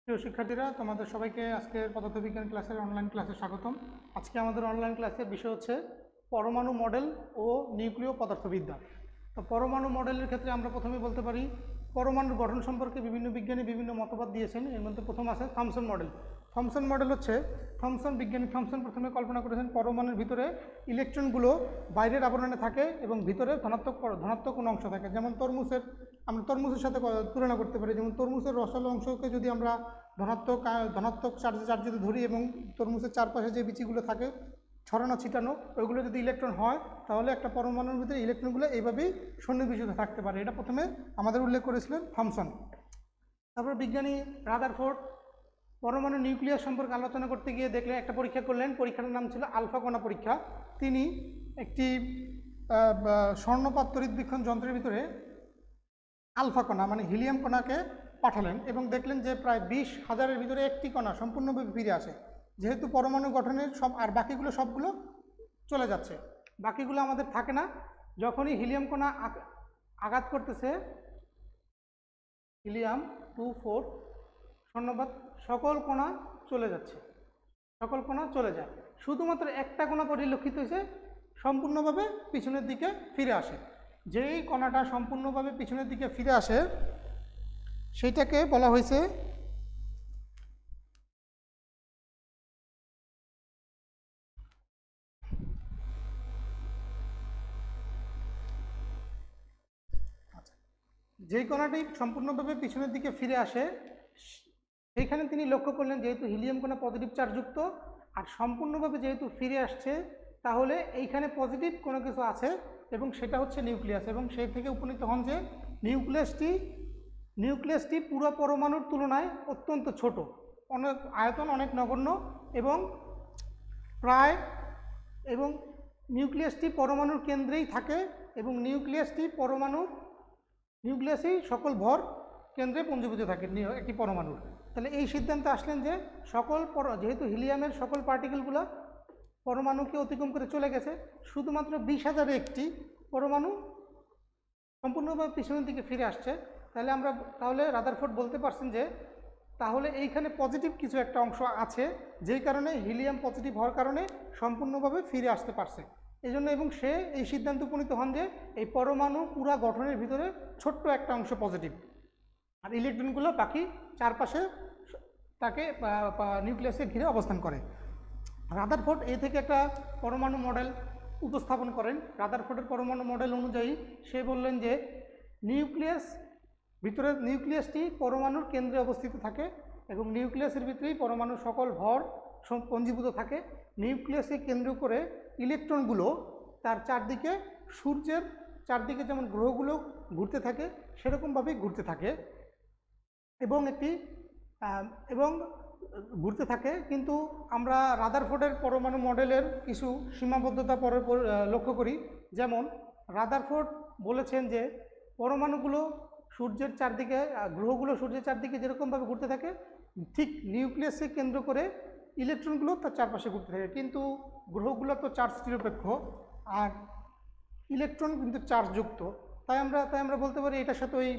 প্রিয় শিক্ষার্থীরা, তোমাদের সবাইকে আজকের পদার্থবিজ্ঞান ক্লাসের অনলাইন ক্লাসে স্বাগতম। আজকে আমাদের অনলাইন ক্লাসের বিষয় হচ্ছে পরমাণু মডেল ও নিউক্লিয় পদার্থবিদ্যা। তো পরমাণু মডেলের ক্ষেত্রে আমরা প্রথমে বলতে পারি পরমাণুর গঠন সম্পর্কে বিভিন্ন বিজ্ঞানী বিভিন্ন মতবাদ দিয়েছেন। এর মধ্যে প্রথম আছে থমসন মডেল। থমসন মডেল হচ্ছে বিজ্ঞানী থমসন প্রথমে কল্পনা করেছেন পরমাণুর ভিতরে ইলেকট্রনগুলো বাইরের আবরণে থাকে এবং ভিতরে ধনাত্মক কোনো অংশ থাকে। যেমন আমরা তরমুজের সাথে তুলনা করতে পারি। যেমন তরমুজের রসালো অংশকে যদি আমরা ধনাত্মক চার্জে ধরি এবং তরমুজের চারপাশে যে বিচিগুলো থাকে ছড়ানো ছিটানো, ওইগুলো যদি ইলেকট্রন হয় তাহলে একটা পরমাণুর ভিতরে ইলেকট্রনগুলো এইভাবেই সন্নিবেশিত থাকতে পারে। এটা প্রথমে আমাদের উল্লেখ করেছিলেন থমসন। তারপর বিজ্ঞানী রাদারফোর্ড পরমাণু নিউক্লিয়াস সম্পর্কে আলোচনা করতে গিয়ে দেখলেন, একটা পরীক্ষা করলেন। পরীক্ষাটার নাম ছিল আলফা কণা পরীক্ষা। তিনি একটি স্বর্ণপাত তড়িৎবীক্ষণ যন্ত্রের ভিতরে আলফা কণা মানে হিলিয়াম কণাকে পাঠালেন এবং দেখলেন যে প্রায় 20,000-এর ভিতরে একটি কণা সম্পূর্ণভাবে ফিরে আসে। যেহেতু পরমাণু গঠনের আর বাকিগুলো সবগুলো চলে যাচ্ছে, বাকিগুলো আমাদের থাকে না। যখনই হিলিয়াম কণা আঘাত করতেছে, হিলিয়াম 24 স্বর্ণপাত, সকল কণা চলে যাচ্ছে, সকল কণা চলে যায়। শুধুমাত্র একটা কণা পরিলক্ষিত হয়েছে সম্পূর্ণভাবে পিছনের দিকে ফিরে আসে। যেই কণাটা সম্পূর্ণভাবে পিছনের দিকে ফিরে আসে সেইটাকে বলা হয়েছে যেই কণাটি সম্পূর্ণভাবে পিছনের দিকে ফিরে আসে সেইখানে তিনি লক্ষ্য করলেন যেহেতু হিলিয়াম কণা পজিটিভ চার্জযুক্ত আর সম্পূর্ণভাবে যেহেতু ফিরে আসছে, তাহলে এইখানে পজিটিভ কোনো কিছু আছে এবং সেটা হচ্ছে নিউক্লিয়াস। এবং সেই থেকে উপনীত হন যে নিউক্লিয়াসটি পুরো পরমাণুর তুলনায় অত্যন্ত ছোট, আয়তন অনেক নগণ্য এবং নিউক্লিয়াসটি পরমাণুর কেন্দ্রেই থাকে এবং নিউক্লিয়াসই সকল ভর কেন্দ্রে পুঞ্জীভূত থাকে একটি পরমাণুর। তাহলে এই সিদ্ধান্তে আসলেন যে যেহেতু হিলিয়ামের সকল পার্টিকেলগুলো পরমাণুকে অতিক্রম করে চলে গেছে, শুধুমাত্র 20,000 একটি পরমাণু সম্পূর্ণভাবে পিছনের দিকে ফিরে আসছে। তাহলে রাদারফোর্ড বলতে পারছেন যে তাহলে এইখানে পজিটিভ কিছু একটা অংশ আছে, যেই কারণে হিলিয়াম পজিটিভ হওয়ার কারণে সম্পূর্ণভাবে ফিরে আসতে পারছে এই জন্য। এবং সে এই সিদ্ধান্ত উপনীত হন যে এই পরমাণু পুরা গঠনের ভিতরে ছোট্ট একটা অংশ পজিটিভ আর ইলেকট্রনগুলো বাকি চারপাশে তাকে নিউক্লিয়াসে ঘিরে অবস্থান করে। রাদারফোর্ড এই থেকে একটা পরমাণু মডেল উপস্থাপন করেন। রাদারফোর্ডের পরমাণু মডেল অনুযায়ী সে বললেন যে নিউক্লিয়াসটি পরমাণুর কেন্দ্রে অবস্থিত থাকে এবং নিউক্লিয়াসের ভিতরেই পরমাণুর সকল ভর পঞ্জীভূত থাকে। নিউক্লিয়াসকে কেন্দ্র করে ইলেকট্রনগুলো তার চারদিকে সূর্যের চারদিকে যেমন গ্রহগুলো ঘুরতে থাকে সেরকমভাবেই ঘুরতে থাকে এবং ঘুরতে থাকে। কিন্তু আমরা রাদারফোর্ডের পরমাণু মডেলের কিছু সীমাবদ্ধতা লক্ষ্য করি। যেমন রাদারফোর্ড বলেছেন যে পরমাণুগুলো সূর্যের চারদিকে, গ্রহগুলো সূর্যের চারদিকে যেরকমভাবে ঘুরতে থাকে, ঠিক নিউক্লিয়াসকে কেন্দ্র করে ইলেকট্রনগুলো তার চারপাশে ঘুরতে থাকে। কিন্তু গ্রহগুলো তো চার্জ নিরপেক্ষ আর ইলেকট্রন কিন্তু চার্জযুক্ত, তাই আমরা বলতে পারি এটার সাথে ওই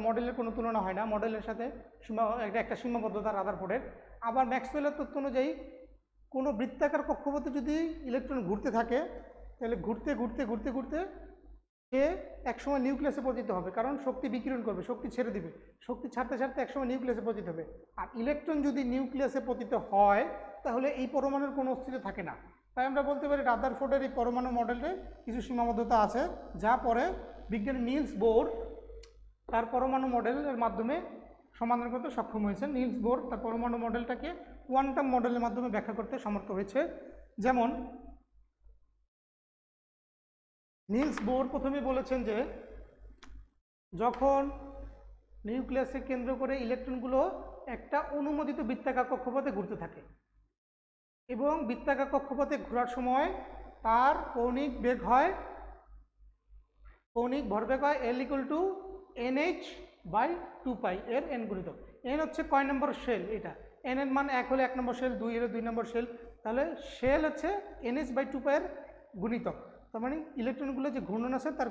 মডেলের কোনো তুলনা হয় না। মডেলের সাথে একটা সীমাবদ্ধতা রাদারফোর্ডের। আবার ম্যাক্সওয়েলের তত্ত্ব অনুযায়ী কোনো বৃত্তাকার কক্ষপথে যদি ইলেকট্রন ঘুরতে থাকে, তাহলে ঘুরতে ঘুরতে ঘুরতে ঘুরতে সে একসময় নিউক্লিয়াসে পতিত হবে, কারণ শক্তি বিকিরণ করবে, শক্তি ছেড়ে দিবে, শক্তি ছাড়তে ছাড়তে একসময় নিউক্লিয়াসে পতিত হবে। আর ইলেকট্রন যদি নিউক্লিয়াসে পতিত হয় তাহলে এই পরমাণুর কোনো অস্তিত্ব থাকে না। তাই আমরা বলতে পারি রাদারফোর্ডের এই পরমাণু মডেলে কিছু সীমাবদ্ধতা আছে, যা পরে বিজ্ঞানী নিলস বোর তার পরমাণু মডেলের মাধ্যমে সমাধান করতে সক্ষম হয়েছে। নিলস বোর তার পরমাণু মডেলটাকে কোয়ান্টাম মডেলের মাধ্যমে ব্যাখ্যা করতে সমর্থ হয়েছে। যেমন নিলস বোর প্রথমে বলেছেন যে যখন নিউক্লিয়াসকে কেন্দ্র করে ইলেকট্রনগুলো একটা অনুমোদিত বৃত্তাকার কক্ষপথে ঘুরতে থাকে এবং বৃত্তাকার কক্ষপথে ঘোরার সময় তার কৌণিক ভরবেগ হয় L=NH/2π এর n গুণিতক। n হচ্ছে কয় নম্বর শেল, এটা n এর মান 1 হলে 1 নম্বর শেল, 2 হলে 2 নম্বর শেল, তাহলে শেল হচ্ছে NH/2π এর গুণিতক। তার মানে ইলেকট্রনগুলো যে ঘূর্ণন আছে তার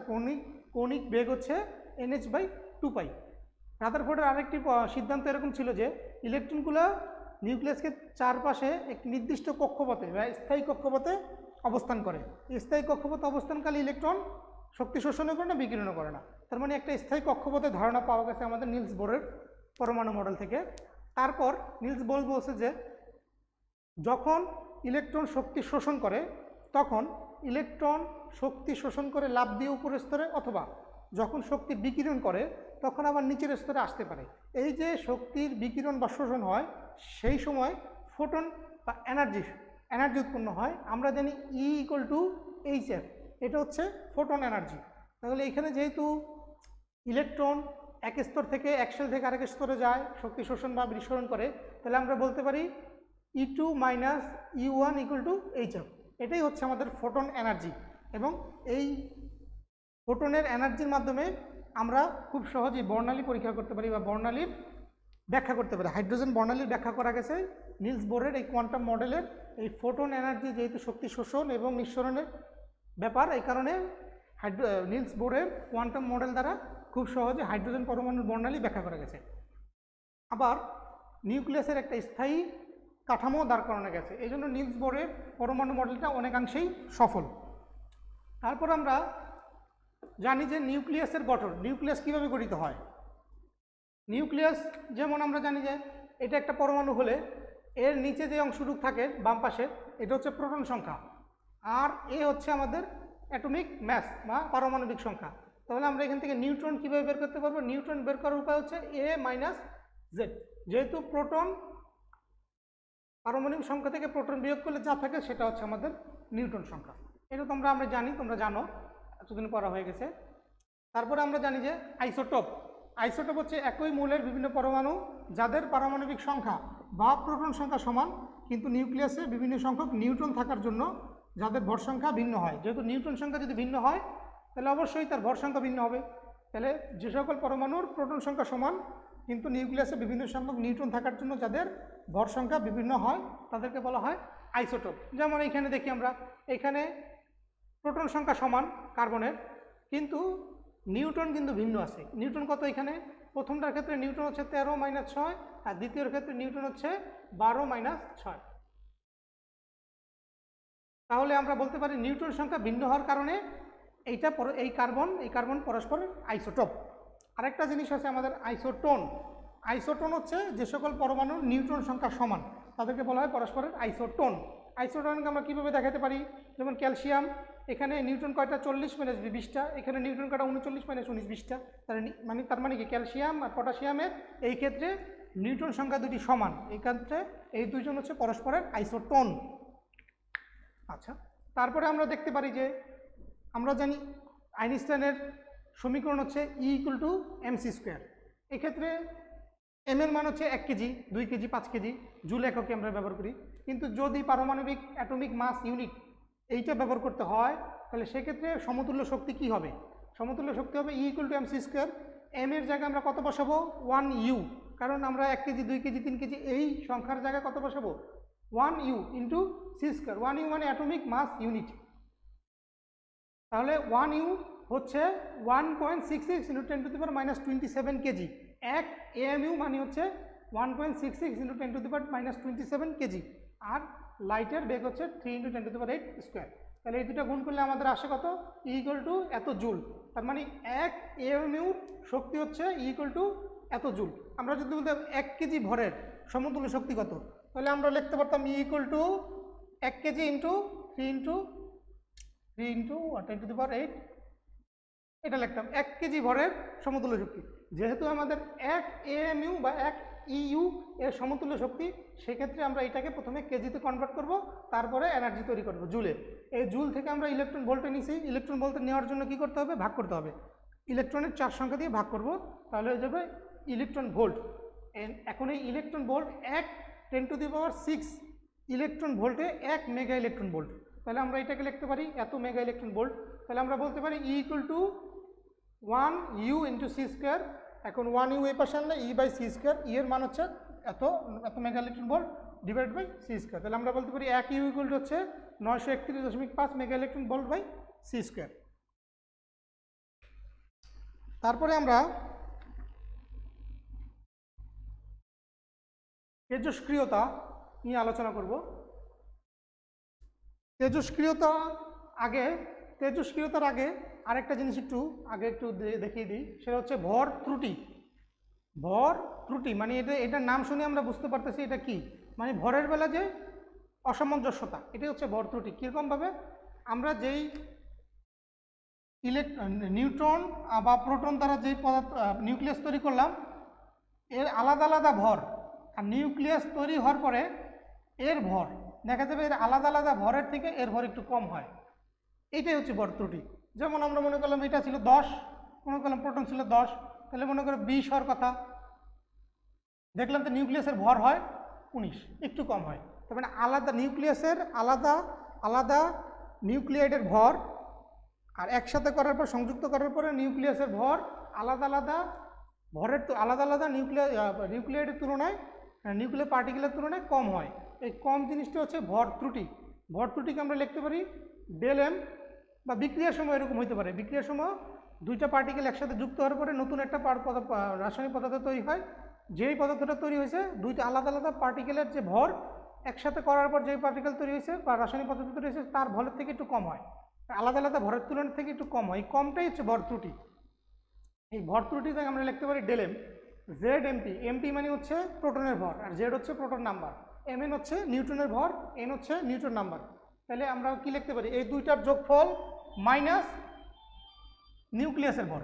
কৌণিক বেগ হচ্ছে NH/2π। রাদারফোর্ডের আরেকটি সিদ্ধান্ত এরকম ছিল যে ইলেকট্রনগুলো নিউক্লিয়াসকে চারপাশে একটি নির্দিষ্ট কক্ষপথে বা স্থায়ী কক্ষপথে অবস্থান করে। স্থায়ী কক্ষপথে অবস্থানকালে ইলেকট্রন শক্তি শোষণও করে না, বিকিরণও করে না। তার মানে একটা স্থায়ী কক্ষপথের ধারণা পাওয়া গেছে আমাদের নিলস বোরের পরমাণু মডেল থেকে। তারপর নিলস বোর বলছে যে যখন ইলেকট্রন শক্তি শোষণ করে তখন ইলেকট্রন শক্তি শোষণ করে লাফ দিয়ে উপরের স্তরে, অথবা যখন শক্তি বিকিরণ করে তখন আবার নিচের স্তরে আসতে পারে। এই যে শক্তির বিকিরণ বা শোষণ হয় সেই সময় ফোটন বা এনার্জি উৎপন্ন হয়। আমরা জানি E = hf, এটা হচ্ছে ফোটন এনার্জি। তাহলে এখানে যেহেতু ইলেকট্রন এক স্তর থেকে এক সেল থেকে আরেক স্তরে যায়, শক্তি শোষণ বা বিস্ফোরণ করে, তাহলে আমরা বলতে পারি E2 - E1 = hf। এটাই হচ্ছে আমাদের ফোটন এনার্জি। এবং এই ফোটনের এনার্জির মাধ্যমে আমরা খুব সহজেই বর্ণালী পরীক্ষা করতে পারি বা বর্ণালীর ব্যাখ্যা করতে পারি। হাইড্রোজেন বর্ণালীর ব্যাখ্যা করা গেছে নিলস বোরের এই কোয়ান্টাম মডেলের। এই ফোটন এনার্জি যেহেতু শক্তি শোষণ এবং নিঃসরণের ব্যাপার, এই কারণে নিলস বোরের কোয়ান্টাম মডেল দ্বারা খুব সহজে হাইড্রোজেন পরমাণুর বর্ণালী ব্যাখ্যা করা গেছে। আবার নিউক্লিয়াসের একটা স্থায়ী কাঠামো দাঁড় করানো গেছে, এই জন্য নিলস বোরের পরমাণু মডেলটা অনেকাংশেই সফল। তারপর আমরা জানি যে নিউক্লিয়াসের গঠন, নিউক্লিয়াস কীভাবে গঠিত হয়। নিউক্লিয়াস যেমন আমরা জানি যে এটা একটা পরমাণু হলে এর নিচে যে অংশটুকু থাকে বাম পাশে, এটা হচ্ছে প্রোটন সংখ্যা, আর এ হচ্ছে আমাদের অ্যাটমিক ম্যাস বা পারমাণবিক সংখ্যা। তাহলে আমরা এখান থেকে নিউট্রন কীভাবে বের করতে পারবো? নিউট্রন বের করার উপায় হচ্ছে A - Z। যেহেতু প্রোটন পারমাণবিক সংখ্যা থেকে প্রোটন বিয়োগ করলে যা থাকে সেটা হচ্ছে আমাদের নিউটন সংখ্যা। এটা আমরা জানি, তোমরা জানো, এতদিন পড়া হয়ে গেছে। তারপরে আমরা জানি যে আইসোটোপ হচ্ছে একই মৌলের বিভিন্ন পরমাণু যাদের পারমাণবিক সংখ্যা বা প্রোটন সংখ্যা সমান, কিন্তু নিউক্লিয়াসে বিভিন্ন সংখ্যক নিউট্রন থাকার জন্য যাদের ভর সংখ্যা ভিন্ন হয়। যেহেতু নিউট্রন সংখ্যা যদি ভিন্ন হয় তাহলে অবশ্যই তার ভর সংখ্যা ভিন্ন হবে। তাহলে যে সকল পরমাণুর প্রোটন সংখ্যা সমান কিন্তু নিউক্লিয়াসে বিভিন্ন সংখ্যক নিউট্রন থাকার জন্য যাদের ভর সংখ্যা বিভিন্ন হয় তাদেরকে বলা হয় আইসোটোপ। যেমন এইখানে দেখি আমরা, এখানে প্রোটন সংখ্যা সমান কার্বনের, কিন্তু নিউট্রন কিন্তু ভিন্ন আছে। নিউট্রন কত? এখানে প্রথমটার ক্ষেত্রে নিউট্রন হচ্ছে 13 - 6, আর দ্বিতীয় ক্ষেত্রে নিউট্রন হচ্ছে 12 - 6। তাহলে আমরা বলতে পারি নিউট্রন সংখ্যা ভিন্ন হওয়ার কারণে এই কার্বন পরস্পর আইসোটোপ। আরেকটা জিনিস আছে আমাদের আইসোটোন হচ্ছে যে সকল পরমাণুর নিউট্রন সংখ্যা সমান তাদেরকে বলা হয় পরস্পরের আইসোটোন। আইসোটোনকে আমরা কীভাবে দেখাতে পারি? যেমন ক্যালসিয়াম, এখানে নিউট্রন কয়টা? 40 - 20টা। এখানে নিউট্রন কয়টা? 39 - 19 20টা। তার মানে কি ক্যালসিয়াম আর পটাশিয়ামের এই ক্ষেত্রে নিউট্রন সংখ্যা দুটি সমান, এই ক্ষেত্রে এই দুইজন হচ্ছে পরস্পরের আইসোটোন। আচ্ছা, তারপরে আমরা দেখতে পারি যে আমরা জানি আইনস্টাইনের সমীকরণ হচ্ছে E = mc²। এক্ষেত্রে m এর মান হচ্ছে 1 কেজি, 2 কেজি, 5 কেজি, জুল এককে আমরা ব্যবহার করি। কিন্তু যদি পারমাণবিক অ্যাটমিক মাস ইউনিট এইটা ব্যবহার করতে হয় তাহলে সেক্ষেত্রে সমতুল্য শক্তি কি হবে? সমতুল্য শক্তি হবে E = mc²। m এর জায়গায় আমরা কত বসাবো? 1u, কারণ আমরা 1 কেজি, 2 কেজি, 3 কেজি এই সংখ্যার জায়গায় কত বসাবো? 1u × c²। 1u মানে অ্যাটমিক মাস ইউনিট। তাহলে 1u হচ্ছে 1.66 × 10⁻⁻27 কেজি। 1 AMU মানে হচ্ছে 1.66 × 10⁻⁻27 কেজি। আর লাইটের বেগ হচ্ছে 3 × 10⁻⁸²। তাহলে এই দুটো গুণ করলে আমাদের আসে কত? E = এত জুল। তার মানে 1 AMU শক্তি হচ্ছে E = এত জুল। আমরা যদি বলতাম 1 কেজি ভরের সমতুল্য শক্তি কত, তাহলে আমরা লিখতে পারতাম E = 1 কেজি × 3 × 10⁸ এটা লিখতাম 1 কেজি ভরের সমতুল্য শক্তি। যেহেতু আমাদের 1 AMU বা 1 EU এর সমতুল্য শক্তি, সেক্ষেত্রে আমরা এটাকে প্রথমে কেজিতে কনভার্ট করব, তারপরে এনার্জি তৈরি করব জুলে। এই জুল থেকে আমরা ইলেকট্রন ভোল্টে নিছি। ইলেকট্রন ভোল্টে নেওয়ার জন্য কি করতে হবে? ভাগ করতে হবে। ইলেকট্রনের 4 সংখ্যা দিয়ে ভাগ করব, তাহলে হয়ে যাবে ইলেকট্রন ভোল্ট। এখন এই ইলেকট্রন ভোল্ট 10⁶ ইলেকট্রন ভোল্টে 1 মেগা ইলেকট্রন ভোল্ট। তাহলে আমরা এটাকে লিখতে পারি এত মেগা ইলেকট্রন ভোল্ট। তাহলে আমরা বলতে পারি E = 1u × c²। এখন 1u এই পাশে আনলে E/c², E এর মান হচ্ছে এত মেগা ইলেকট্রন ভোল্ট /c²। তাহলে আমরা বলতে পারি 1u = হচ্ছে 931.5 মেগা ইলেকট্রন ভোল্ট c²। তারপরে আমরা তেজস্ক্রিয়তা নিয়ে আলোচনা করব। তেজস্ক্রিয়তা আগে তেজস্ক্রিয়তার আগে আরেকটা জিনিস একটু দেখিয়ে দিই, সেটা হচ্ছে ভর ত্রুটি। ভর ত্রুটি মানে এটার নাম শুনে আমরা বুঝতে পারতেছি এটা কি, মানে ভরের বেলা যে অসামঞ্জস্যতা, এটাই হচ্ছে ভর ত্রুটি। কীরকমভাবে আমরা যেই নিউট্রন বা প্রোটন দ্বারা যেই পদার্থ নিউক্লিয়াস তৈরি করলাম, এর আলাদা আলাদা ভর, আর নিউক্লিয়াস তৈরি হওয়ার পরে এর ভর দেখা যাবে এর আলাদা আলাদা ভরের থেকে এর ভর একটু কম হয়, এইটাই হচ্ছে ভর ত্রুটি। যেমন আমরা মনে করলাম এটা ছিল 10, মনে করলাম প্রোটন ছিল 10, তাহলে মনে করো 20 হওয়ার কথা, দেখলাম তো নিউক্লিয়াসের ভর হয় 19, একটু কম হয়। তার মানে আলাদা নিউক্লিয়াসের আলাদা আলাদা নিউক্লিয়াইডের ভর, আর একসাথে করার পর সংযুক্ত করার পরে নিউক্লিয়াসের ভর আলাদা আলাদা ভরের আলাদা আলাদা নিউক্লিয়াইডের তুলনায় নিউক্লিয়ার পার্টিকেলের তুলনায় কম হয়। এই কম জিনিসটা হচ্ছে ভর ত্রুটি। ভর ত্রুটিকে আমরা লিখতে পারি ডেল এম, বা বিক্রিয়ার সময় এরকম হতে পারে। বিক্রিয়ার সময় দুইটা পার্টিকেল একসাথে যুক্ত হওয়ার পরে নতুন একটা রাসায়নিক পদার্থ তৈরি হয়। যেই পদার্থটা তৈরি হয়েছে দুইটা আলাদা আলাদা পার্টিকেলের যে ভর একসাথে করার পর যেই পার্টিকেল তৈরি হয়েছে বা রাসায়নিক পদার্থ তৈরি হয়েছে তার ভরের থেকে একটু কম হয়, আলাদা আলাদা ভরের তুলনার থেকে একটু কম হয়। এই কমটাই হচ্ছে ভর ত্রুটি। এই ভর ত্রুটি থেকে আমরা লিখতে পারি del M. Z MP, MP মানে হচ্ছে প্রোটনের ভর, আর জেড হচ্ছে প্রোটন নাম্বার, এম এন হচ্ছে নিউটনের ভর, এন হচ্ছে নিউটন নাম্বার। তাহলে আমরা কি লিখতে পারি, এই দুইটার যোগফল মাইনাস নিউক্লিয়াসের ভর।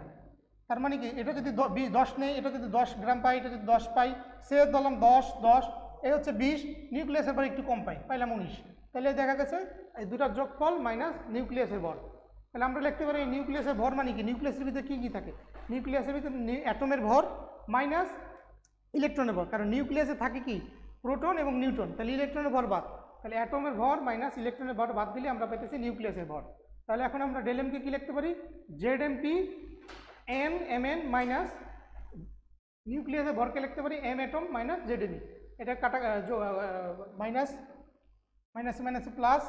তার মানে কি, এটা যদি 10 নেই, এটা যদি 10 গ্রাম পাই, এটা যদি 10 পাই, সে ধরলাম 10, এই হচ্ছে 20, নিউক্লিয়াসের ভর একটু কম পাই, পাইলাম 19। তাহলে দেখা গেছে এই দুটার যোগফল মাইনাস নিউক্লিয়াসের ভর। তাহলে আমরা লিখতে পারি নিউক্লিয়াসের ভর মানে কি, নিউক্লিয়াসের ভিতরে কী কী থাকে, নিউক্লিয়াসের ভিতরে অ্যাটমের ভর মাইনাস ইলেকট্রনের ভর, কারণ নিউক্লিয়াসে থাকে কি প্রোটন এবং নিউট্রন, তাহলে ইলেকট্রনের ভর বাদ, তাহলে অ্যাটমের ভর মাইনাস ইলেকট্রনের ভর বাদ দিলে আমরা পেতেছি নিউক্লিয়াসের ভর। তাহলে এখন আমরা ডেল এমকে কী লিখতে পারি, Z MP N M N minus নিউক্লিয়াসের ভরকে লিখতে পারি M atom minus Z M E. এটা কাটা minus minus minus plus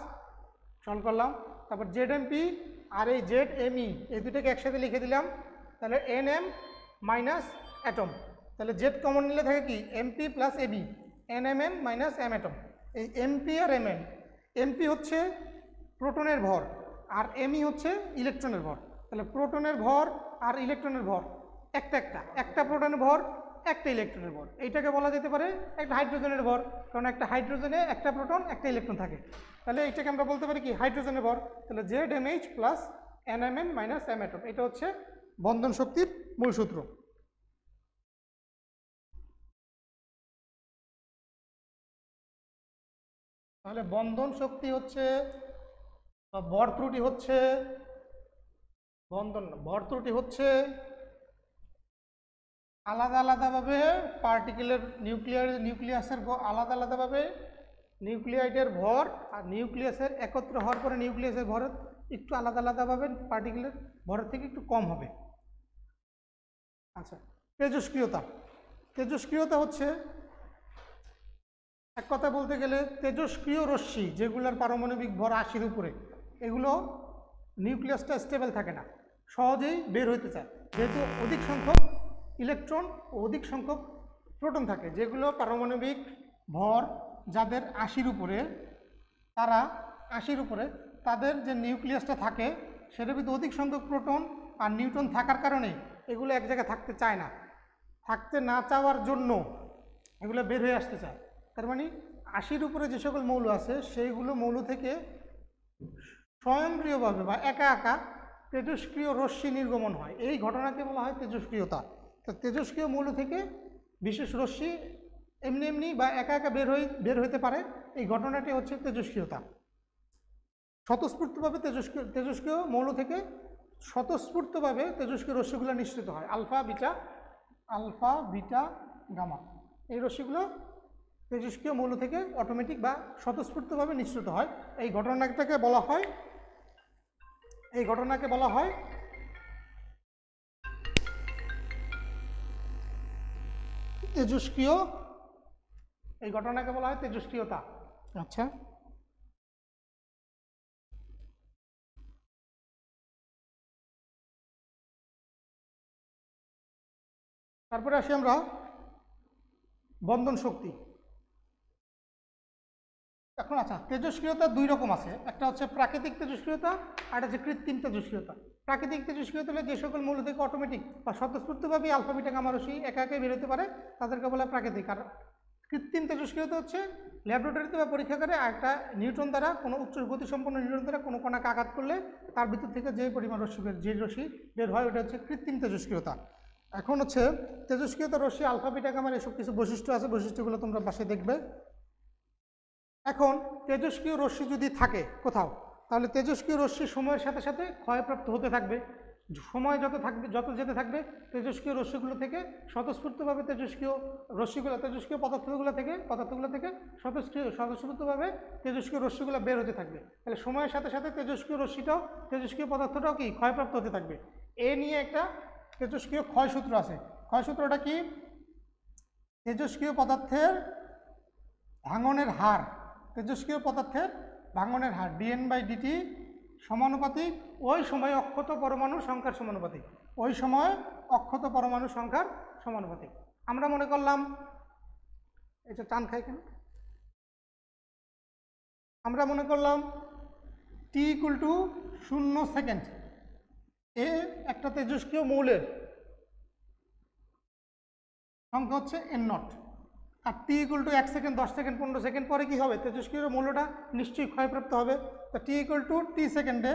solve করলাম, তারপর জেড এমপি আর এই জেড এমই এই দুটোকে একসাথে লিখে দিলাম, তাহলে এন এম মাইনাস অ্যাটম। তাহলে জেড কমন নিলে থাকে কি MP plus AB, N M N minus M atom. এই এমপি আর এম এন, এমপি হচ্ছে প্রোটনের ভর আর এমই হচ্ছে ইলেকট্রনের ভর। তাহলে প্রোটনের ভর আর ইলেকট্রনের ভর একটা প্রোটনের ভর একটা ইলেকট্রনের ভর, এইটাকে বলা যেতে পারে একটা হাইড্রোজেনের ভর, কারণ একটা হাইড্রোজেনে একটা প্রোটন একটা ইলেকট্রন থাকে। তাহলে এইটাকে আমরা বলতে পারি কি হাইড্রোজেনের ভর। তাহলে Z M H plus N M N minus M atom, এটা হচ্ছে বন্ধন শক্তির মূল সূত্র। তাহলে বন্ধন শক্তি হচ্ছে ভর ত্রুটি হচ্ছে ভর ত্রুটি হচ্ছে আলাদা আলাদাভাবে পার্টিকেলের নিউক্লিয়াসের আলাদা আলাদাভাবে নিউক্লিয়াইডের ভর, আর নিউক্লিয়াসের একত্র হওয়ার পরে নিউক্লিয়াসের ভর একটু আলাদা আলাদাভাবে পার্টিকেলের ভরের থেকে একটু কম হবে। আচ্ছা, তেজস্ক্রিয়তা হচ্ছে এক কথা বলতে গেলে তেজস্ক্রিয় রশ্মি যেগুলোর পারমাণবিক ভর 80-র উপরে, এগুলো নিউক্লিয়াসটা স্টেবল থাকে না, সহজেই বের হইতে চায়, যেহেতু অধিক সংখ্যক ইলেকট্রন ও অধিক সংখ্যক প্রোটন থাকে। যেগুলো পারমাণবিক ভর যাদের 80-র উপরে, তারা 80-র উপরে তাদের যে নিউক্লিয়াসটা থাকে সেটার ভিতরে অধিক সংখ্যক প্রোটন আর নিউট্রন থাকার কারণে এগুলো এক জায়গায় থাকতে চায় না, থাকতে না চাওয়ার জন্য এগুলো বের হয়ে আসতে চায়। তার মানে 80-র উপরে যে সকল মৌল আছে সেইগুলো মৌল থেকে স্বয়ংক্রিয়ভাবে বা একা একা তেজস্ক্রিয় রশ্মি নির্গমন হয়, এই ঘটনাকে বলা হয় তেজস্ক্রিয়তা। তো তেজস্ক্রিয় মৌল থেকে বিশেষ রশ্মি এমনি এমনি বা একা একা বের হইতে পারে, এই ঘটনাটি হচ্ছে তেজস্ক্রিয়তা। স্বতঃস্ফূর্তভাবে তেজস্ক্রিয় মৌল থেকে স্বতঃস্ফূর্তভাবে তেজস্ক্রিয় রশ্মিগুলো নিঃসৃত হয়, আলফা বিটা গামা, এই রশ্মিগুলো তেজস্ক্রিয় মৌল থেকে অটোমেটিক বা স্বতঃস্ফূর্তভাবে নিঃসৃত হয়। এই ঘটনাটাকে বলা হয় তেজস্ক্রিয়, এই ঘটনাকে বলা হয় তেজস্ক্রিয়তা। আচ্ছা, তারপরে আসি আমরা বন্ধন শক্তি। এখন আচ্ছা, তেজস্ক্রিয়তা দুই রকম আছে, একটা হচ্ছে প্রাকৃতিক তেজস্ক্রিয়তা আর হচ্ছে কৃত্রিম তেজস্ক্রিয়তা। প্রাকৃতিক তেজস্ক্রিয়তা হলে যে সকল মৌল থেকে অটোমেটিক বা স্বতঃস্ফূর্তভাবে আলফা বিটা গামা রশ্মি একা একাই বেরোতে পারে তাদেরকে বলে প্রাকৃতিক। আর কৃত্রিম তেজস্ক্রিয়তা হচ্ছে ল্যাবরেটরিতে বা পরীক্ষাগারে একটা নিউট্রন দ্বারা কোনো উচ্চ গতিসম্পন্ন নিউট্রন দ্বারা কোনো কণাকে আঘাত করলে তার ভিতর থেকে যে পরিমাণ রশ্মি যে রশ্মি বের হয় ওটা হচ্ছে কৃত্রিম তেজস্ক্রিয়তা। এখন হচ্ছে তেজস্ক্রিয়তা রশ্মি আলফা বিটা গামার এসব কিছু বৈশিষ্ট্য আছে, বৈশিষ্ট্যগুলো তোমরা বাসায় দেখবে। এখন তেজস্ক্রিয় রশ্মি যদি থাকে কোথাও, তাহলে তেজস্ক্রিয় রশ্মি সময়ের সাথে সাথে ক্ষয়প্রাপ্ত হতে থাকবে। সময় যত যেতে থাকবে তেজস্ক্রিয় রশ্মিগুলো থেকে স্বতঃস্ফূর্তভাবে তেজস্ক্রিয় পদার্থগুলো থেকে স্বতঃস্ফূর্তভাবে তেজস্ক্রিয় রশ্মিগুলো বের হতে থাকবে। তাহলে সময়ের সাথে সাথে তেজস্ক্রিয় পদার্থটাও কি ক্ষয়প্রাপ্ত হতে থাকবে। এ নিয়ে একটা তেজস্ক্রিয় ক্ষয়সূত্র আছে। ক্ষয়সূত্রটা কি? তেজস্ক্রিয় পদার্থের ভাঙনের হার, dN/dt সমানুপাতিক ওই সময় অক্ষত পরমাণুর সংখ্যার সমানুপাতিক। আমরা মনে করলাম, এটা টান খাই কেন, আমরা মনে করলাম t = 0 সেকেন্ড এ একটা তেজস্ক্রিয় মৌলের সংখ্যা হচ্ছে n0, আর t = 1 সেকেন্ড, 10 সেকেন্ড, 15 সেকেন্ড পরে কি হবে? তেজস্ক্রিয় মৌলটা নিশ্চয়ই ক্ষয়প্রাপ্ত হবে। তা t = t সেকেন্ডে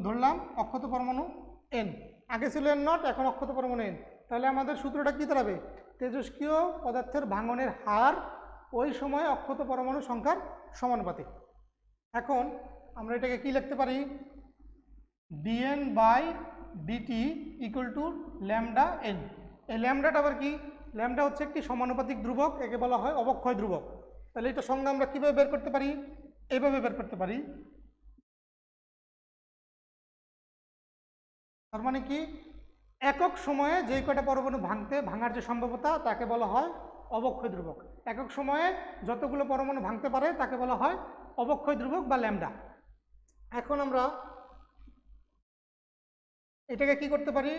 ধরলাম অক্ষত পরমাণু n, আগে ছিল n0, এখন অক্ষত পরমাণু n। তাহলে আমাদের সূত্রটা কি দাঁড়াবে? তেজস্ক্রিয় পদার্থের ভাঙনের হার ওই সময় অক্ষত পরমাণু সংখ্যার সমানুপাতিক। এখন আমরা এটাকে কি লিখতে পারি? dN/dt = λn। এই ল্যামডাটা আবার কি? ল্যামডা হচ্ছে একটি সমানুপাতিক ধ্রুবক, একে বলা হয় অবক্ষয় ধ্রুবক। তাহলে এটা সংজ্ঞা আমরা কিভাবে বের করতে পারি? এইভাবে বের করতে পারি। তার মানে কি, একক সময়ে যে কয়টা পরমাণু ভাঙার যে সম্ভাব্যতা তাকে বলা হয় অবক্ষয় ধ্রুবক। একক সময়ে যতগুলো পরমাণু ভাঙতে পারে তাকে বলা হয় অবক্ষয় ধ্রুবক বা ল্যামডা। এখন আমরা এটাকে কি করতে পারি?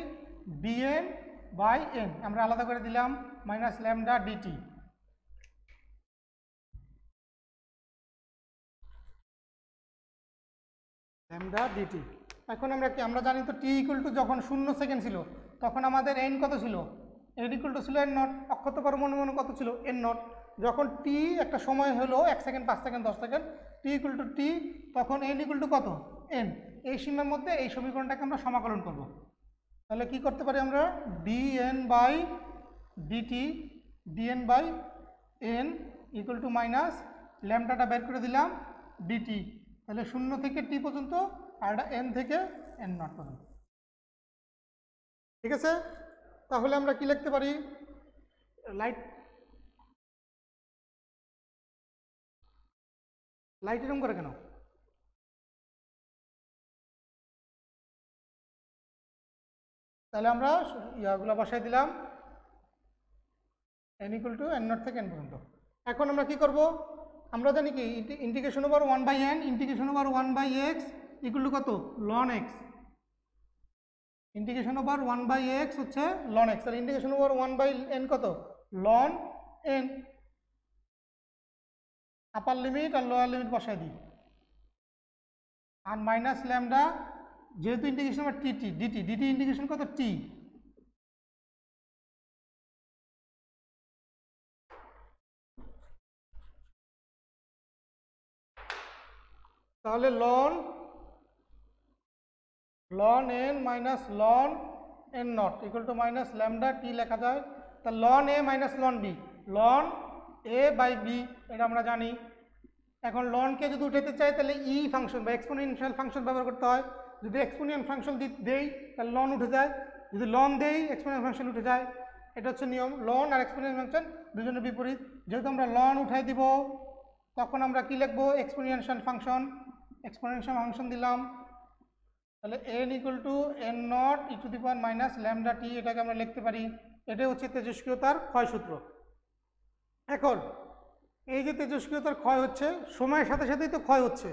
dN/n আমরা আলাদা করে দিলাম -λ/dt। λ/dt। এখন আমরা জানি তো t = যখন 0 সেকেন্ড ছিল তখন আমাদের n কত ছিল? n = ছিল n0, অক্ষত পরমাণু কত ছিল? n0। যখন t একটা সময় হলো 1 second, 5 second, 10 second, t = t, তখন n = কত? n। এই সীমার মধ্যে এই সমীকরণটাকে আমরা সমাকলন করব। তাহলে কি করতে পারি আমরা? dN/dt dN/n = ল্যামডাটা বের করে দিলাম dt। তাহলে 0 থেকে t পর্যন্ত আর এটা n থেকে n0 পর্যন্ত। ঠিক আছে? তাহলে আমরা কি লিখতে পারি? লাইট এরকম করে কেন? তাহলে আমরা ইয়াগুলো বসাই দিলাম n = n0 থেকে n পর্যন্ত। এখন আমরা কি করব? আমরা জানি কি ইন্টিগ্রেশন/1/n ইন্টিগ্রেশন/1/x = কত? ln x। ইন্টিগ্রেশন/1/x হচ্ছে ln x, আর ইন্টিগ্রেশন/1/n কত? ln n। আপার লিমিট আর লোয়ার লিমিট বসাই দিই, আর মাইনাস ল্যামডা, যেহেতু ইন্টিগ্রেশন আবার dt ইন্টিগ্রেশন কত? t। তাহলে ln n minus ln n0 = -λ/t লেখা যায়। তা ln a minus ln b, ln a/b এটা আমরা জানি। এখন ln কে যদি উঠাতে চাই তাহলে ই ফাংশন বা এক্সপোনেনশিয়াল ফাংশন ব্যবহার করতে হয়। যদি এক্সপোনেনশিয়াল ফাংশন দেই তাহলে ln উঠে যায়, যদি ln দেই এক্সপোনেনশিয়াল ফাংশন উঠে যায়। এটা হচ্ছে নিয়ম। ln আর এক্সপোনেনশিয়াল ফাংশন দুজনের বিপরীত। যেহেতু আমরা ln উঠাই দিব তখন আমরা কি লিখবো? এক্সপোনেনশিয়াল ফাংশন দিলাম। তাহলে n = n0 e⁻ λt, এটাকে আমরা লিখতে পারি। এটাই হচ্ছে তেজস্ক্রিয়তার ক্ষয়সূত্র। এখন এই যে তেজস্ক্রিয়তার ক্ষয় হচ্ছে, সময়ের সাথে সাথেই তো ক্ষয় হচ্ছে।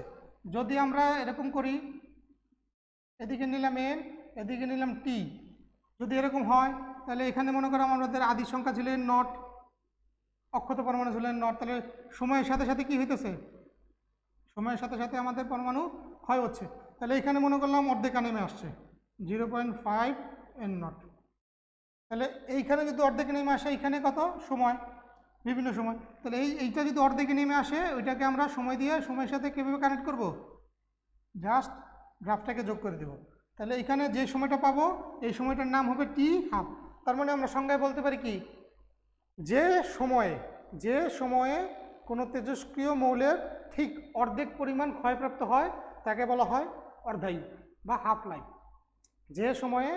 যদি আমরা এরকম করি, এদিকে নিলাম n, এদিকে নিলাম t, যদি এরকম হয় তাহলে এখানে মনে করো আমাদের আদি সংখ্যা ছিল n0, অক্ষত পরমাণু ছিল n0, তাহলে সময়ের সাথে সাথে কি হইতেছে? সময়ের সাথে সাথে আমাদের পরমাণু ক্ষয় হচ্ছে। তাহলে এখানে মনে করলাম অর্ধেকে নেমে আসছে 0.5 n0। তাহলে এইখানে যদি অর্ধেকে নেমে আসে এইখানে কত সময়, বিভিন্ন সময়, তাহলে এইটা যদি অর্ধেকে নেমে আসে ওইটাকে আমরা সময় দিয়ে সময়ের সাথে কীভাবে কানেক্ট করব, জাস্ট গ্রাফটাকে যোগ করে দেব। তাহলে এখানে যে সময়টা পাবো এই সময়টার নাম হবে টি হাফ। তার মানে আমরা সংজ্ঞায় বলতে পারি কি, যে সময়ে কোনো তেজস্ক্রিয় মৌলের ঠিক অর্ধেক পরিমাণ ক্ষয়প্রাপ্ত হয় তাকে বলা হয় অর্ধায়ু বা হাফ লাইফ। যে সময়ে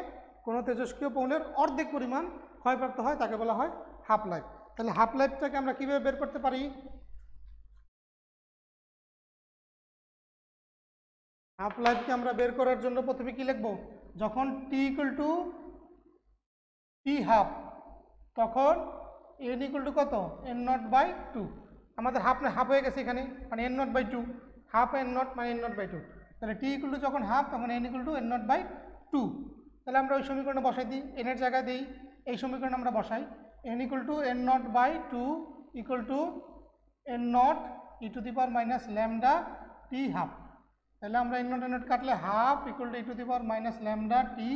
কোনো তেজস্ক্রিয় মৌলের অর্ধেক পরিমাণ ক্ষয়প্রাপ্ত হয় তাকে বলা হয় হাফ লাইফ। তাহলে হাফ লাইফটাকে আমরা কীভাবে বের করতে পারি, হাফ লাইফকে আমরা বের করার জন্য প্রথমে কি লিখব, যখন T equal to T half তখন এন ইকুয়াল টু কত, n0/2। আমাদের হাফ হয়ে গেছে এখানে, মানে n0/2, হাফ n0 মানে n0/2। তাহলে টি ইকুয়াল টু যখন হাফ তখন n ইকুয়াল টু n0/2। তাহলে আমরা ওই সমীকরণে বসাই দিই, এনের জায়গায় দিই, এই সমীকরণে আমরা বসাই n equal to n0/2 equal to n0 e to the power minus lambda T half. তাহলে আমরা n0 কাটলে half equal two e to the power minus lambda T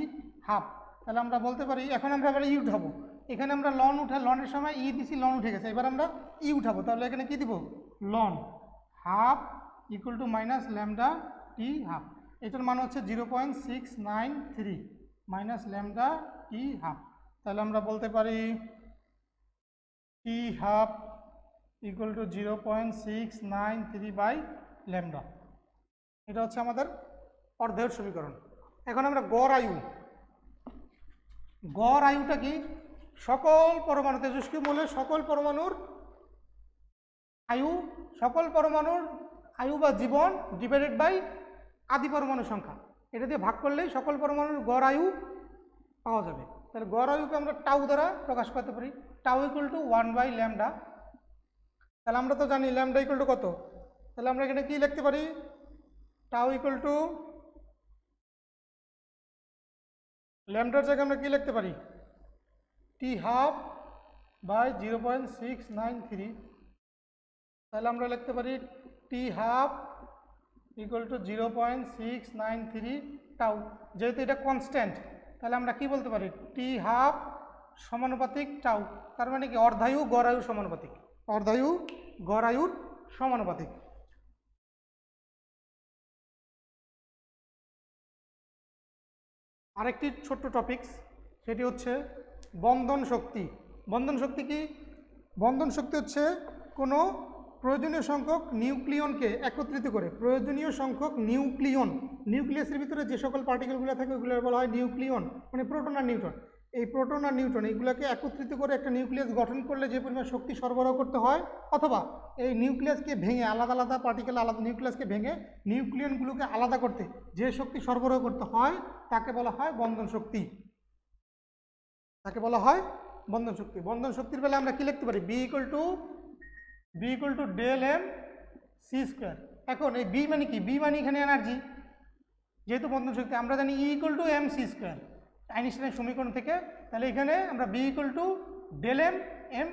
half. তাহলে আমরা বলতে পারি, এখন আমরা আবার ই উঠাবো, এখানে আমরা লন লনের সময় ই দিছি, লন উঠে গেছে, এবার আমরা ই উঠাবো। তাহলে এখানে কি দিব, ln half equal to minus lambda T half. এটার মান হচ্ছে 0.693 মাইনাস ল্যামডা টি হাফ। তাহলে আমরা বলতে পারি টি হাফ ইকুয়াল টু 0.693 ল্যামডা। এটা হচ্ছে আমাদের অর্ধের সমীকরণ। এখন আমরা গড় আয়ুটা কি, সকল পরমাণু তেজস্ক্রিয় মৌলের সকল পরমাণুর আয়ু বা জীবন ডিভাইডেড বাই আদি পরমাণু সংখ্যা, এটা দিয়ে ভাগ করলেই সকল পরমাণুর গড় আয়ু পাওয়া যাবে। তাহলে গড় আয়ুকে আমরা টাউ দ্বারা প্রকাশ করতে পারি, টাউ ইকুয়াল টু 1/λ। তাহলে আমরা তো জানি ল্যামডা ইকুয়াল টু কত, তাহলে আমরা এখানে কি লিখতে পারি, টাউ ইকুয়াল টু ল্যামডার জায়গায় আমরা কি লিখতে পারি, টি হাফ বাই 0.693। তাহলে আমরা লিখতে পারি টি হাফ ইকুয়াল টু 0.693 টাউ। যেহেতু এটা কনস্ট্যান্ট তাহলে আমরা কি বলতে পারি, টি হাফ সমানুপাতিক টাউ। তার মানে কি, অর্ধায়ু গড় আয়ু সমানুপাতিক, অর্ধায়ু গড় আয়ুর সমানুপাতিক। আরেকটি ছোট্ট টপিকস, সেটি হচ্ছে বন্ধন শক্তি। বন্ধন শক্তি কি, বন্ধন শক্তি হচ্ছে কোনো প্রয়োজনীয় সংখ্যক নিউক্লিয়নকে একত্রিত করে, প্রয়োজনীয় সংখ্যক নিউক্লিয়াসের ভিতরে যে সকল পার্টিকেলগুলো থাকে ওগুলো বলা হয় নিউক্লিয়ন, মানে প্রোটন আর নিউট্রন। এই প্রোটন আর নিউট্রন এইগুলোকে একত্রিত করে একটা নিউক্লিয়াস গঠন করলে যে পরিমাণ শক্তি সরবরাহ করতে হয়, অথবা এই নিউক্লিয়াসকে ভেঙে আলাদা আলাদা পার্টিকেল আলাদা নিউক্লিয়াসকে ভেঙে নিউক্লিয়নগুলোকে আলাদা করতে যে শক্তি সরবরাহ করতে হয় তাকে বলা হয় বন্ধন শক্তি, তাকে বলা হয় বন্ধন শক্তি। বন্ধন শক্তির বেলা আমরা কি লিখতে পারি, B equal to del M C square. এখন এই বি মানে কি, বি মানে এখানে এনার্জি, যেহেতু বন্ধন শক্তি আমরা জানি E equal to M C square আইনস্টাইনের সমীকরণ থেকে। তাহলে এখানে আমরা B equal to del M M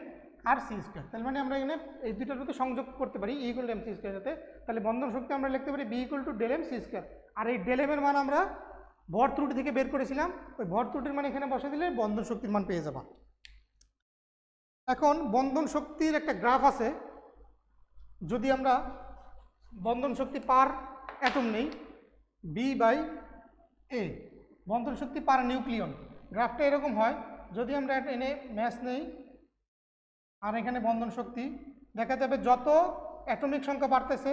আর সি স্কোয়ার, তাহলে মানে আমরা এখানে এই দুটোর মধ্যে সংযোগ করতে পারি E equal to M C square সাথে। তাহলে বন্ধন শক্তি আমরা লিখতে পারি B equal to del M C square. আর এই ডেল এম এর মান আমরা ভর ত্রুটি থেকে বের করেছিলাম, ওই ভর ত্রুটির মান এখানে বসে দিলে বন্ধন শক্তির মান পেয়ে যাবা। এখন বন্ধন শক্তির একটা গ্রাফ আছে, যদি আমরা বন্ধন শক্তি পার অ্যাটম নেই B/A, বন্ধন শক্তি পার নিউক্লিয়ন, গ্রাফটা এরকম হয়। যদি আমরা এনে ম্যাচ নেই আর এখানে বন্ধন শক্তি, দেখা যাবে যত অ্যাটমিক সংখ্যা বাড়তেছে,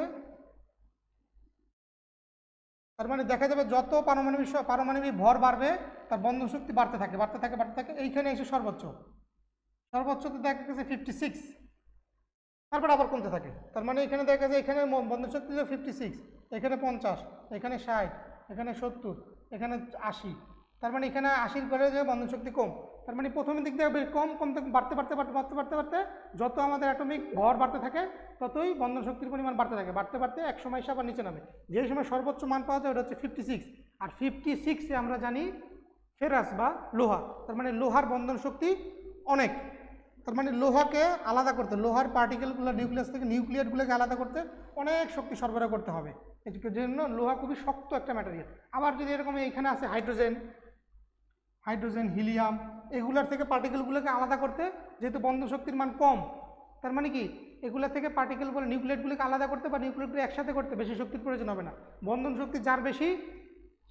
তার মানে দেখা যাবে যত পারমাণবিক ভর বাড়বে তার বন্ধন শক্তি বাড়তে থাকে। এইখানে এসে সর্বোচ্চতে দেখা গেছে 56, তারপর আবার কমতে থাকে। তার মানে এখানে দেখা যায় এখানে বন্ধন শক্তি 56, এখানে 50, এখানে 60, এখানে 70, এখানে 80। তার মানে এখানে 80 করে যে বন্ধন শক্তি কম। তার মানে প্রথমের দিক থেকে কম বাড়তে যত আমাদের অ্যাটমিক ভর বাড়তে থাকে ততই বন্ধন শক্তির পরিমাণ বাড়তে বাড়তে এক সময় এসে আবার নিচে নামে। যে সময় সর্বোচ্চ মান পাওয়া যায় ওটা হচ্ছে 56। আর 56-এ আমরা জানি ফেরাস বা লোহা, তার মানে লোহার বন্ধন শক্তি অনেক। তার মানে লোহাকে আলাদা করতে, লোহার পার্টিকেলগুলো নিউক্লিয়াস থেকে নিউক্লিয়েটগুলোকে আলাদা করতে অনেক শক্তি সরবরাহ করতে হবে। এর জন্য লোহা খুবই শক্ত একটা ম্যাটেরিয়াল। আবার যদি এরকম এখানে আছে হাইড্রোজেন, হিলিয়াম, এগুলার থেকে পার্টিকেলগুলোকে আলাদা করতে যেহেতু বন্ধন শক্তির মান কম, তার মানে কি এগুলোর থেকে পার্টিকেলগুলো নিউক্লিয়েটগুলোকে আলাদা করতে বা নিউক্লিয়েটগুলো একসাথে করতে বেশি শক্তির প্রয়োজন হবে না। বন্ধন শক্তি যার বেশি,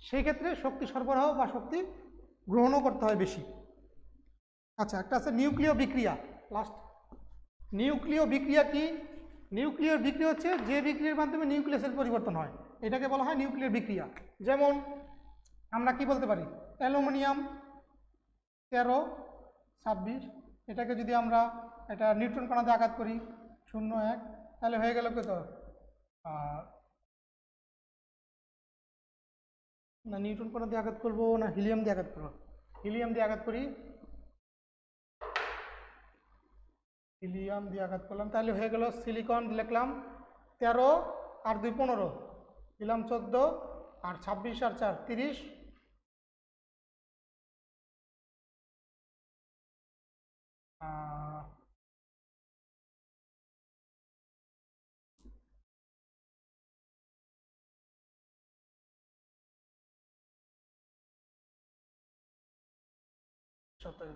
সেই ক্ষেত্রে শক্তি সরবরাহ বা শক্তি গ্রহণও করতে হয় বেশি। আচ্ছা, একটা আছে নিউক্লিয় বিক্রিয়া। লাস্ট, নিউক্লিয় বিক্রিয়া কি? নিউক্লিয় বিক্রিয়া হচ্ছে যে বিক্রিয়ার মাধ্যমে নিউক্লিয়াসের পরিবর্তন হয়, এটাকে বলা হয় নিউক্লিয় বিক্রিয়া। যেমন আমরা কি বলতে পারি, অ্যালুমিনিয়াম 1326, এটাকে যদি আমরা এটা নিউট্রন কণাতে আঘাত করি 0.1, তাহলে হয়ে গেল কত? না নিউট্রন কণা দিয়ে আঘাত করবো না হিলিয়াম দিয়ে আঘাত করবো? হিলিয়াম দিয়ে আঘাত করি, হিলিয়াম দিয়ে আঘাত করলাম, তাহলে হয়ে গেল সিলিকন লিখলাম 13 আর 2 15, দিলাম 14 আর 26 আর 4 30,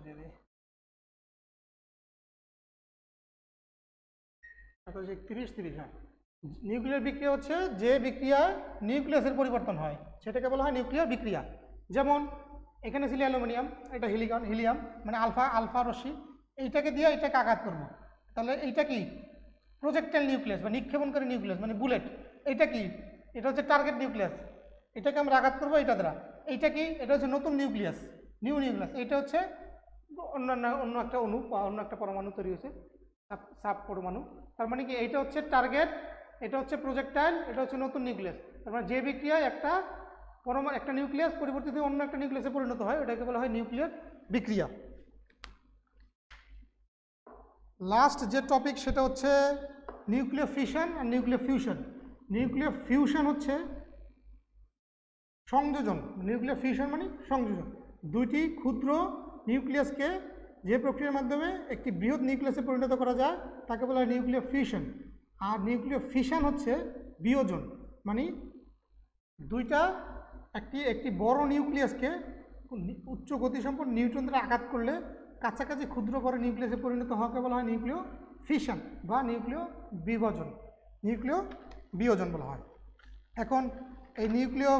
দিয়ে দিই 31 30। হ্যাঁ, নিউক্লিয়ার বিক্রিয়া হচ্ছে যে বিক্রিয়ায় নিউক্লিয়াসের পরিবর্তন হয়, সেটাকে বলা হয় নিউক্লিয়ার বিক্রিয়া। যেমন এখানে ছিল অ্যালুমিনিয়াম, এটা হিলিয়াম মানে আলফা রশ্মি, এইটাকে দিয়ে এটাকে আঘাত করবো, তাহলে এইটা কি? প্রজেক্টাইল নিউক্লিয়াস বা নিক্ষেপণকারী নিউক্লিয়াস মানে বুলেট। এটা কি? এটা হচ্ছে টার্গেট নিউক্লিয়াস, এটাকে আমরা আঘাত করবো এটা দ্বারা। এইটা কি? এটা হচ্ছে নতুন নিউক্লিয়াস, নিউ নিউক্লিয়াস। এটা হচ্ছে অন্য একটা অণু বা অন্য একটা পরমাণু তৈরি হয়েছে, সাব পরমাণু। তার মানে কি এইটা হচ্ছে টার্গেট, এটা হচ্ছে প্রজেক্টাইল, এটা হচ্ছে নতুন নিউক্লিয়াস। তার মানে যে বিক্রিয়ায় একটা নিউক্লিয়াস পরিবর্তিত অন্য একটা নিউক্লিয়াসে পরিণত হয়, ওটাকে বলা হয় নিউক্লিয়ার বিক্রিয়া। লাস্ট যে টপিক সেটা হচ্ছে নিউক্লিয়ার ফিশন আর নিউক্লিয়ার ফিউশন। নিউক্লিয়ার ফিউশন হচ্ছে সংযোজন, নিউক্লিয়ার ফিউশন মানে সংযোজন। দুইটি ক্ষুদ্র নিউক্লিয়াসকে যে প্রক্রিয়ার মাধ্যমে একটি বৃহৎ নিউক্লিয়াসে পরিণত করা যায় তাকে বলা হয় নিউক্লিয়ার ফিউশন। আর নিউক্লিয়ার ফিশন হচ্ছে বিয়োজন, মানে দুইটা একটি বড় নিউক্লিয়াসকে উচ্চ গতিসম্পন্ন নিউট্রন দ্বারা আঘাত করলে কাছাকাছি ক্ষুদ্র বড় নিউক্লিয়াসে পরিণত হওয়াকে বলা হয় নিউক্লিয় ফিশন বা নিউক্লিয় বিয়োজন বলা হয়। এখন এই নিউক্লিয়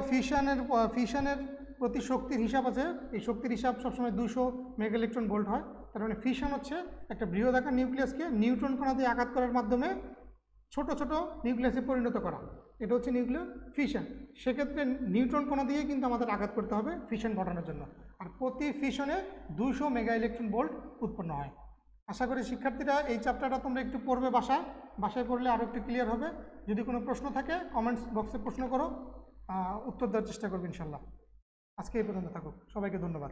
ফিশনের প্রতি শক্তির হিসাব আছে, এই শক্তির হিসাব সবসময় 200 মেগা ইলেকট্রন ভোল্ট হয়। তার মানে ফিশন হচ্ছে একটা বৃহদাকার নিউক্লিয়াসকে নিউট্রন কণা দিয়ে আঘাত করার মাধ্যমে ছোট ছোট নিউক্লিয়াসে পরিণত করা, এটা হচ্ছে নিউক্লিয় ফিশন। সেক্ষেত্রে নিউট্রন কণা দিয়ে কিন্তু আমাদের আঘাত করতে হবে ফিশন ঘটানোর জন্য, আর প্রতি ফিশনে 200 মেগা ইলেকট্রন ভোল্ট উৎপন্ন হয়। আশা করি শিক্ষার্থীরা এই চ্যাপ্টারটা তোমরা একটু পড়বে বাসায় পড়লে আরও একটু ক্লিয়ার হবে। যদি কোনো প্রশ্ন থাকে কমেন্টস বক্সে প্রশ্ন করো, উত্তর দেওয়ার চেষ্টা করবে ইনশাল্লাহ। আজকে এই পর্যন্ত থাকুক, সবাইকে ধন্যবাদ।